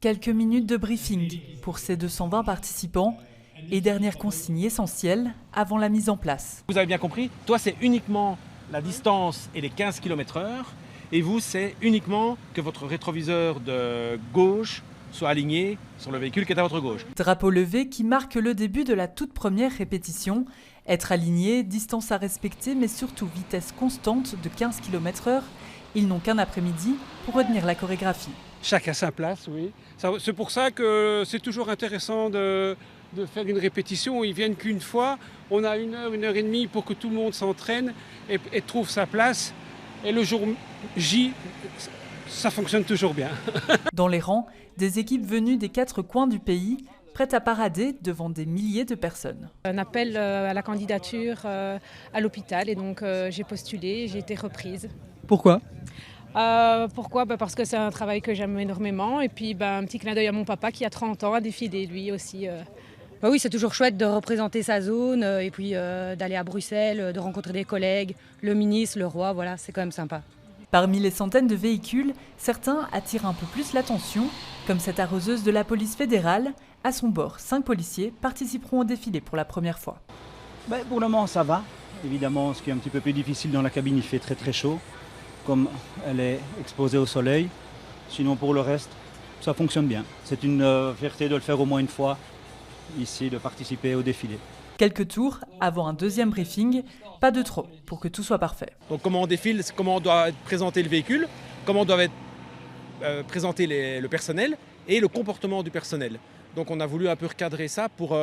Quelques minutes de briefing pour ces 220 participants et dernière consigne essentielle avant la mise en place. Vous avez bien compris, toi c'est uniquement la distance et les 15 km/h et vous c'est uniquement que votre rétroviseur de gauche soit aligné sur le véhicule qui est à votre gauche. Drapeau levé qui marque le début de la toute première répétition. Être aligné, distance à respecter mais surtout vitesse constante de 15 km/h. Ils n'ont qu'un après-midi pour retenir la chorégraphie. Chacun sa place, oui. C'est pour ça que c'est toujours intéressant de faire une répétition. Ils viennent qu'une fois. On a une heure et demie pour que tout le monde s'entraîne et trouve sa place. Et le jour J, ça fonctionne toujours bien. Dans les rangs, des équipes venues des 4 coins du pays, prêtes à parader devant des milliers de personnes. Un appel à la candidature à l'hôpital et donc j'ai postulé, j'ai été reprise. Pourquoi ? Pourquoi ? Parce que c'est un travail que j'aime énormément et puis un petit clin d'œil à mon papa qui a 30 ans, a défilé lui aussi. Oui, c'est toujours chouette de représenter sa zone et puis d'aller à Bruxelles, de rencontrer des collègues, le ministre, le roi, voilà, c'est quand même sympa. Parmi les centaines de véhicules, certains attirent un peu plus l'attention, comme cette arroseuse de la police fédérale. À son bord, 5 policiers participeront au défilé pour la première fois. Pour le moment, ça va. Évidemment, ce qui est un petit peu plus difficile dans la cabine, il fait très très chaud, comme elle est exposée au soleil. Sinon, pour le reste, ça fonctionne bien. C'est une fierté de le faire au moins une fois, ici, de participer au défilé. Quelques tours avant un deuxième briefing, pas de trop pour que tout soit parfait. Donc comment on défile, comment doit être présenté le véhicule, comment doit être présenté le personnel et le comportement du personnel. Donc on a voulu un peu recadrer ça pour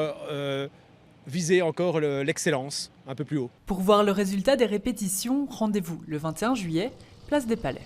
viser encore l'excellence un peu plus haut. Pour voir le résultat des répétitions, rendez-vous le 21 juillet, place des Palais.